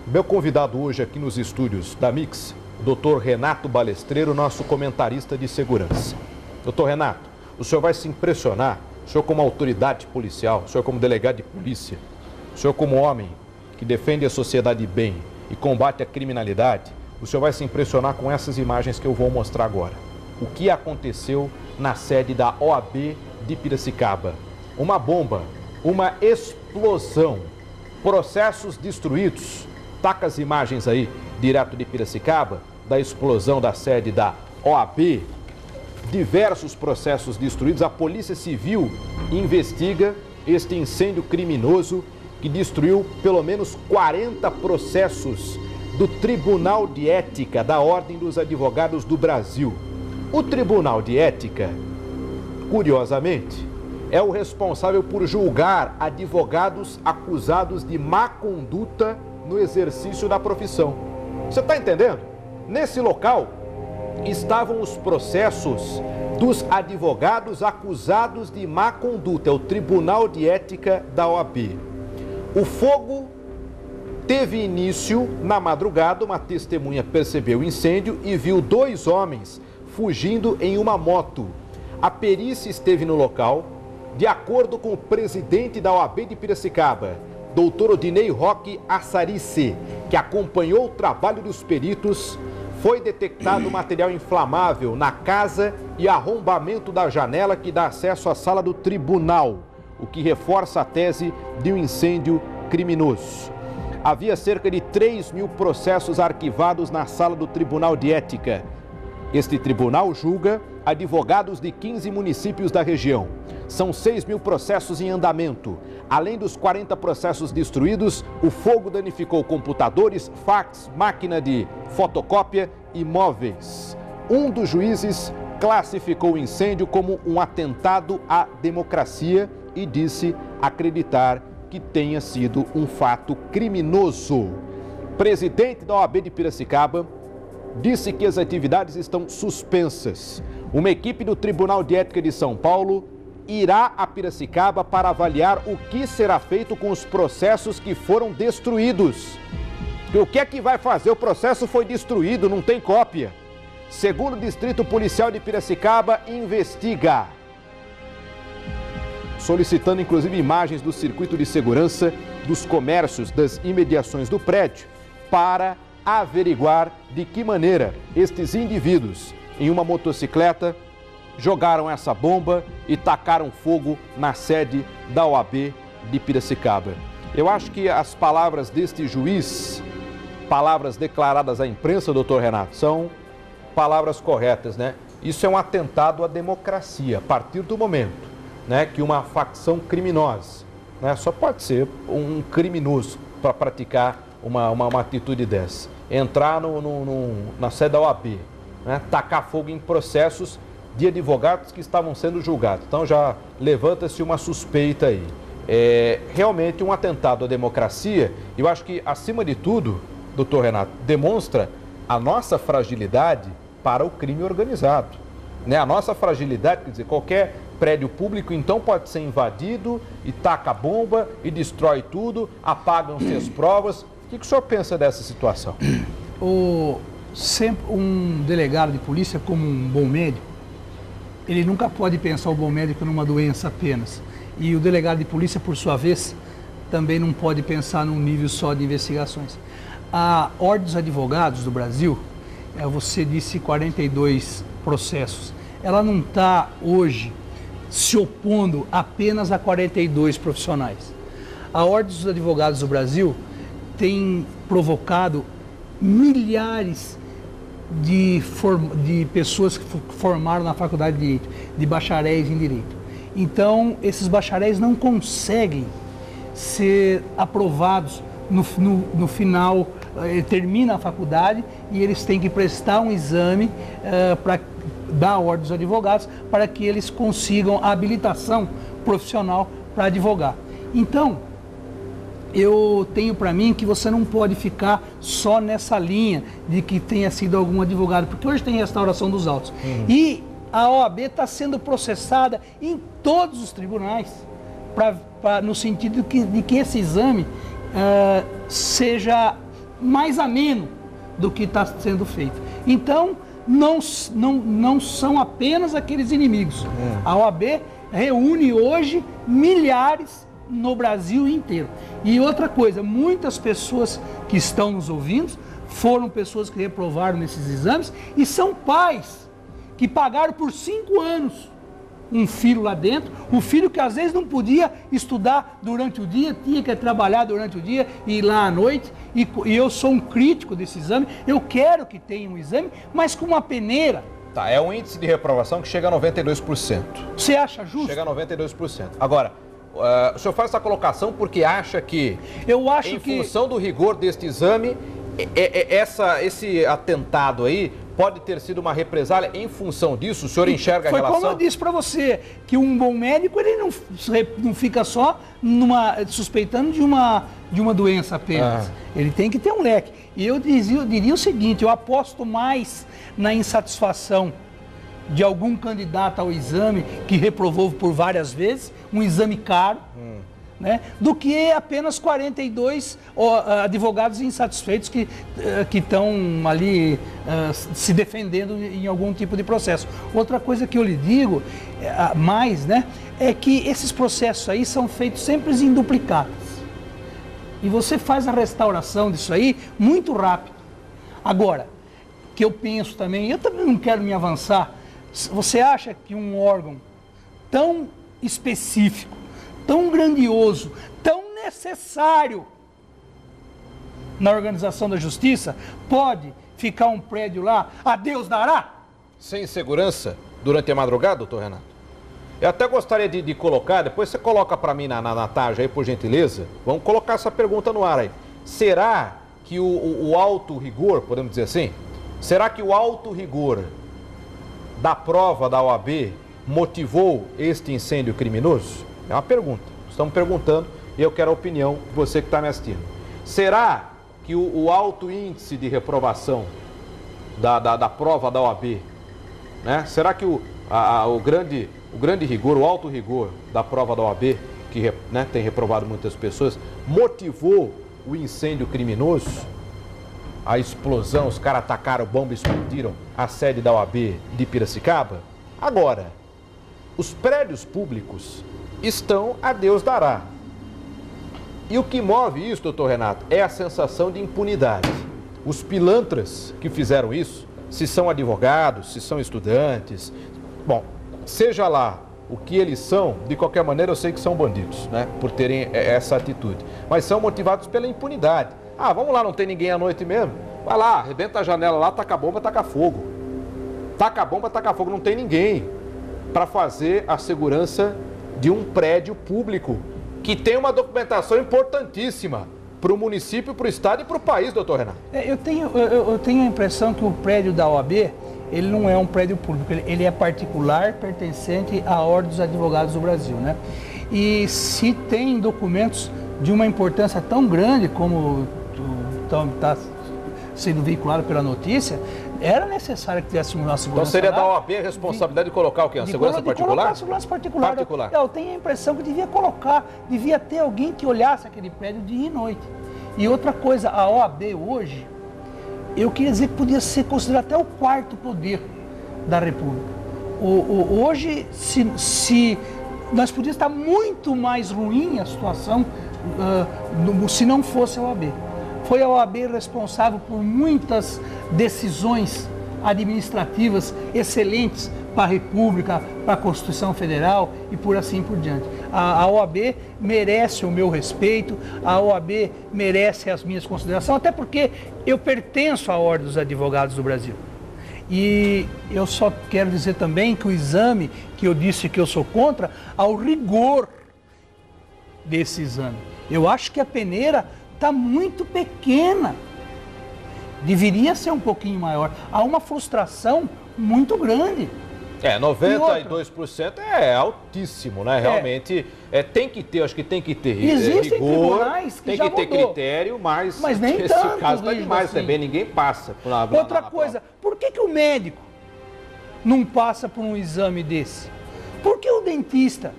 Meu convidado hoje aqui nos estúdios da Mix, o Dr. Renato Balestreiro, nosso comentarista de segurança. Doutor Renato, o senhor vai se impressionar, o senhor como autoridade policial, o senhor como delegado de polícia, o senhor como homem que defende a sociedade bem e combate a criminalidade, o senhor vai se impressionar com essas imagens que eu vou mostrar agora. O que aconteceu na sede da OAB de Piracicaba? Uma bomba, uma explosão, processos destruídos. Taca as imagens aí, direto de Piracicaba, da explosão da sede da OAB. Diversos processos destruídos. A Polícia Civil investiga este incêndio criminoso que destruiu pelo menos 40 processos do Tribunal de Ética da Ordem dos Advogados do Brasil. O Tribunal de Ética, curiosamente, é o responsável por julgar advogados acusados de má conduta no exercício da profissão. Você está entendendo? Nesse local estavam os processos dos advogados acusados de má conduta, é o Tribunal de Ética da OAB. O fogo teve início na madrugada, uma testemunha percebeu o incêndio e viu 2 homens fugindo em uma moto. A perícia esteve no local. De acordo com o presidente da OAB de Piracicaba, Dr. Odinei Roque Assarice, que acompanhou o trabalho dos peritos, foi detectado material inflamável na casa e arrombamento da janela que dá acesso à sala do tribunal, o que reforça a tese de um incêndio criminoso. Havia cerca de 3.000 processos arquivados na sala do Tribunal de Ética. Este tribunal julga advogados de 15 municípios da região. São 6.000 processos em andamento. Além dos 40 processos destruídos, o fogo danificou computadores, fax, máquina de fotocópia e móveis. Um dos juízes classificou o incêndio como um atentado à democracia e disse acreditar que tenha sido um fato criminoso. Presidente da OAB de Piracicaba disse que as atividades estão suspensas. Uma equipe do Tribunal de Ética de São Paulo irá a Piracicaba para avaliar o que será feito com os processos que foram destruídos. E o que é que vai fazer? O processo foi destruído, não tem cópia. Segundo o Distrito Policial de Piracicaba, investiga. Solicitando inclusive imagens do circuito de segurança dos comércios das imediações do prédio para averiguar de que maneira estes indivíduos em uma motocicleta jogaram essa bomba e tacaram fogo na sede da OAB de Piracicaba. Eu acho que as palavras deste juiz, palavras declaradas à imprensa, doutor Renato, são palavras corretas, né? Isso é um atentado à democracia, a partir do momento, né, que uma facção criminosa, né, só pode ser um criminoso para praticar uma atitude dessa. Entrar na sede da OAB, né, tacar fogo em processos de advogados que estavam sendo julgados. Então já levanta-se uma suspeita aí. É realmente um atentado à democracia. Eu acho que, acima de tudo, doutor Renato, demonstra a nossa fragilidade para o crime organizado. Né? A nossa fragilidade, quer dizer, qualquer prédio público então pode ser invadido e taca a bomba e destrói tudo, apagam-se as provas. O que o senhor pensa dessa situação? Sempre um delegado de polícia, como um bom médico, ele nunca pode pensar o bom médico numa doença apenas. E o delegado de polícia, por sua vez, também não pode pensar num nível só de investigações. A Ordem dos Advogados do Brasil, você disse 42 processos. Ela não está hoje se opondo apenas a 42 profissionais. A Ordem dos Advogados do Brasil tem provocado milhares de pessoas que formaram na faculdade de Direito, de bacharéis em Direito. Então, esses bacharéis não conseguem ser aprovados no final, termina a faculdade e eles têm que prestar um exame da Ordem dos Advogados para que eles consigam a habilitação profissional para advogar. Então, eu tenho para mim que você não pode ficar só nessa linha de que tenha sido algum advogado, porque hoje tem restauração dos autos. E a OAB está sendo processada em todos os tribunais, no sentido de que esse exame seja mais ameno do que está sendo feito. Então, não são apenas aqueles inimigos. A OAB reúne hoje milhares no Brasil inteiro. E outra coisa, muitas pessoas que estão nos ouvindo foram pessoas que reprovaram nesses exames e são pais que pagaram por 5 anos um filho lá dentro, o filho que às vezes não podia estudar durante o dia, tinha que trabalhar durante o dia e ir lá à noite, e eu sou um crítico desse exame, eu quero que tenha um exame, mas com uma peneira. Tá, é um índice de reprovação que chega a 92%. Você acha justo? Chega a 92%. Agora, o senhor faz essa colocação porque acha que, em função do rigor deste exame, esse atentado aí pode ter sido uma represália em função disso? O senhor enxerga a relação? Foi como eu disse para você, que um bom médico ele não fica só suspeitando de uma doença apenas. Ele tem que ter um leque. E eu diria o seguinte, eu aposto mais na insatisfação de algum candidato ao exame que reprovou por várias vezes, um exame caro, né, do que apenas 42 advogados insatisfeitos que estão ali se defendendo em algum tipo de processo. Outra coisa que eu lhe digo, mais, né, é que esses processos aí são feitos sempre em duplicatas. E você faz a restauração disso aí muito rápido. Agora, que eu penso também, eu também não quero me avançar, você acha que um órgão tão específico, tão grandioso, tão necessário na organização da justiça, pode ficar um prédio lá, a Deus dará? Sem segurança durante a madrugada, doutor Renato? Eu até gostaria de colocar, depois você coloca para mim na tarja aí, por gentileza, vamos colocar essa pergunta no ar aí. Será que o alto rigor, podemos dizer assim, será que o alto rigor da prova da OAB motivou este incêndio criminoso? É uma pergunta. Estamos perguntando e eu quero a opinião de você que está me assistindo. Será que o alto índice de reprovação da prova da OAB, né? Será que o grande rigor, o alto rigor da prova da OAB, que né, tem reprovado muitas pessoas, motivou o incêndio criminoso? A explosão, os caras atacaram bomba e explodiram a sede da OAB de Piracicaba? Agora, os prédios públicos estão a Deus dará. E o que move isso, doutor Renato, é a sensação de impunidade. Os pilantras que fizeram isso, se são advogados, se são estudantes, bom, seja lá o que eles são, de qualquer maneira eu sei que são bandidos, né, por terem essa atitude. Mas são motivados pela impunidade. Ah, vamos lá, não tem ninguém à noite mesmo? Vai lá, arrebenta a janela lá, taca a bomba, taca fogo. Taca a bomba, taca fogo, não tem ninguém para fazer a segurança de um prédio público que tem uma documentação importantíssima para o município, para o estado e para o país, doutor Renato. Eu tenho a impressão que o prédio da OAB, ele não é um prédio público, ele é particular, pertencente à Ordem dos Advogados do Brasil, né? E se tem documentos de uma importância tão grande como está sendo veiculado pela notícia, era necessário que tivesse uma segurança. Então seria da OAB a responsabilidade de colocar o quê? Uma segurança particular? Colocar a segurança particular. Eu tenho a impressão que devia ter alguém que olhasse aquele prédio dia e noite. E outra coisa, a OAB hoje, eu queria dizer que podia ser considerado até o quarto poder da República. Hoje, se nós podíamos estar muito mais ruim a situação se não fosse a OAB. Foi a OAB responsável por muitas decisões administrativas excelentes para a República, para a Constituição Federal e por assim por diante. A OAB merece o meu respeito, a OAB merece as minhas considerações, até porque eu pertenço à Ordem dos Advogados do Brasil. E eu só quero dizer também que o exame, que eu disse que eu sou contra, ao rigor desse exame. Eu acho que a peneira está muito pequena, deveria ser um pouquinho maior. Há uma frustração muito grande. 92% é altíssimo, né? Realmente tem que ter, acho que tem que ter Existem rigor, tribunais que tem já que ter mudou. critério, mas nem nesse tanto caso está demais assim. também, ninguém passa. Outra coisa, por que o médico não passa por um exame desse? Por que o dentista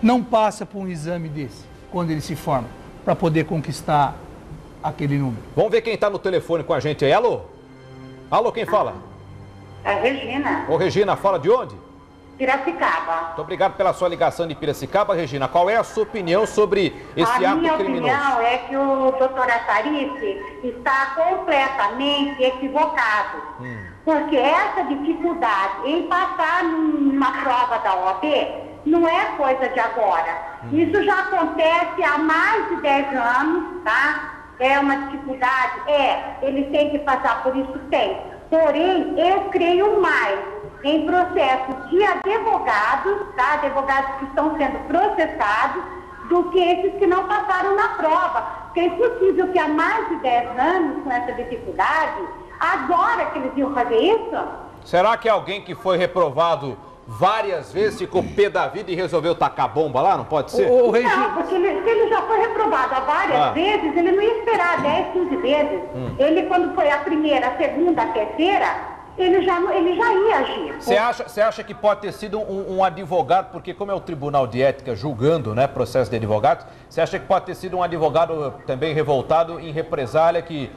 não passa por um exame desse quando ele se forma, para poder conquistar aquele número. Vamos ver quem está no telefone com a gente aí. Alô? Alô, quem fala? É Regina. Ô, Regina, fala de onde? Piracicaba. Muito obrigado pela sua ligação de Piracicaba, Regina. Qual é a sua opinião sobre esse ato criminoso? A minha opinião é que o doutor Atarice está completamente equivocado. Porque essa dificuldade em passar numa prova da OAB não é coisa de agora. Isso já acontece há mais de 10 anos, tá? É uma dificuldade? Eles têm que passar por isso, tem. Porém, eu creio mais em processos de advogados, tá? Advogados que estão sendo processados, do que esses que não passaram na prova. Porque é impossível que há mais de 10 anos, com essa dificuldade, agora que eles iam fazer isso? Será que alguém que foi reprovado várias vezes ficou pé da vida e resolveu tacar bomba lá? Não pode ser? Ô, Não, porque se ele já foi reprovado há várias vezes, ele não ia esperar 10, 15 vezes. Ele, quando foi a primeira, a segunda, a terceira, ele já ia agir. Você acha que pode ter sido um advogado, porque como é o Tribunal de Ética julgando, né, processo de advogados, você acha que pode ter sido um advogado também revoltado em represália que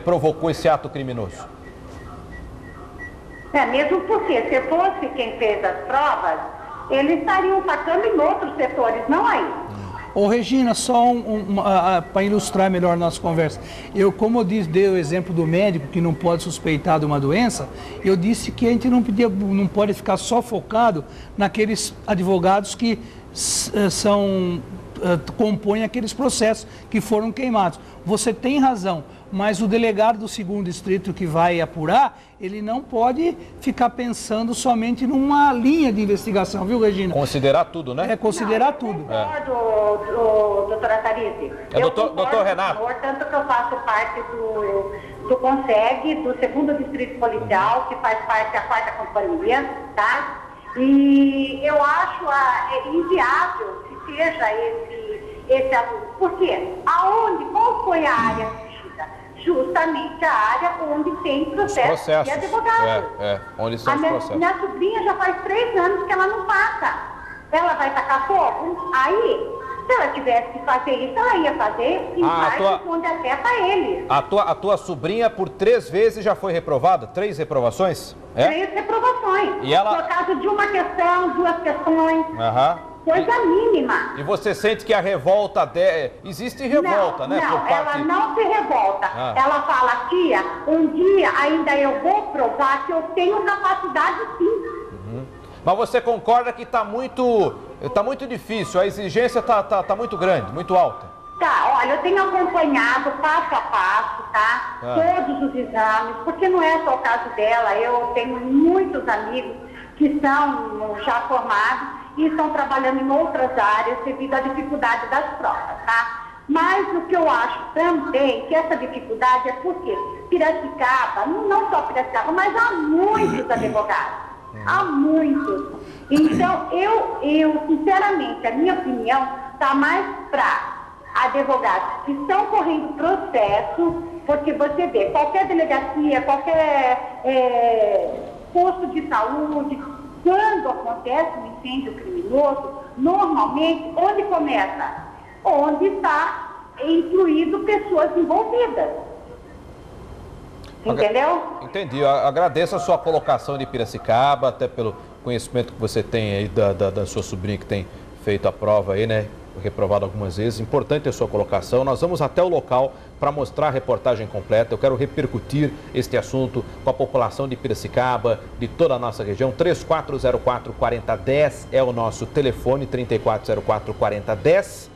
provocou esse ato criminoso? Mesmo porque se fosse quem fez as provas, eles estariam sacando em outros setores, não aí. Ô Regina, só para ilustrar melhor a nossa conversa. Como eu dei o exemplo do médico que não pode suspeitar de uma doença, eu disse que a gente não pode ficar só focado naqueles advogados que compõem aqueles processos que foram queimados. Você tem razão, mas o delegado do 2º distrito que vai apurar, ele não pode ficar pensando somente numa linha de investigação, viu, Regina? Considerar tudo, né? Considerar tudo. Doutora Atarice. Doutor Renato. Tanto que eu faço parte do CONSEG, do 2º Distrito Policial, que faz parte da 4ª Companhia, tá? E eu acho inviável que seja esse aluno. Por quê? Qual foi a área mexida? Justamente a área onde tem processos de advogado. Onde são os processos. Minha sobrinha já faz 3 anos que ela não passa. Ela vai tacar fogo? Aí, se ela tivesse que fazer isso, ela ia fazer e vai responder até para eles. A tua sobrinha por 3 vezes já foi reprovada? 3 reprovações? 3 reprovações. E ela... Por causa de uma questão, 2 questões. Coisa mínima. E você sente que a revolta existe revolta, né? Não, ela não se revolta. Ela fala, tia, um dia ainda eu vou provar que eu tenho capacidade sim. Mas você concorda que tá muito difícil, a exigência tá muito grande, muito alta? Tá, olha, eu tenho acompanhado passo a passo, tá? Todos os exames, porque não é só o caso dela, eu tenho muitos amigos que são já formados e estão trabalhando em outras áreas devido à dificuldade das provas, tá? Mas o que eu acho também que essa dificuldade é porque Piracicaba, não só Piracicaba, mas há muitos advogados, há muitos. Então, eu sinceramente, a minha opinião está mais para advogados que estão correndo processo, porque você vê, qualquer delegacia, qualquer posto de saúde, quando acontece um incêndio criminoso, normalmente, onde começa? Onde está incluído pessoas envolvidas. Entendeu? Entendi. Eu agradeço a sua colocação de Piracicaba, até pelo conhecimento que você tem aí da sua sobrinha que tem feito a prova aí, né? Reprovado algumas vezes. Importante a sua colocação. Nós vamos até o local para mostrar a reportagem completa. Eu quero repercutir este assunto com a população de Piracicaba, de toda a nossa região. 3404-4010 é o nosso telefone, 3404-4010.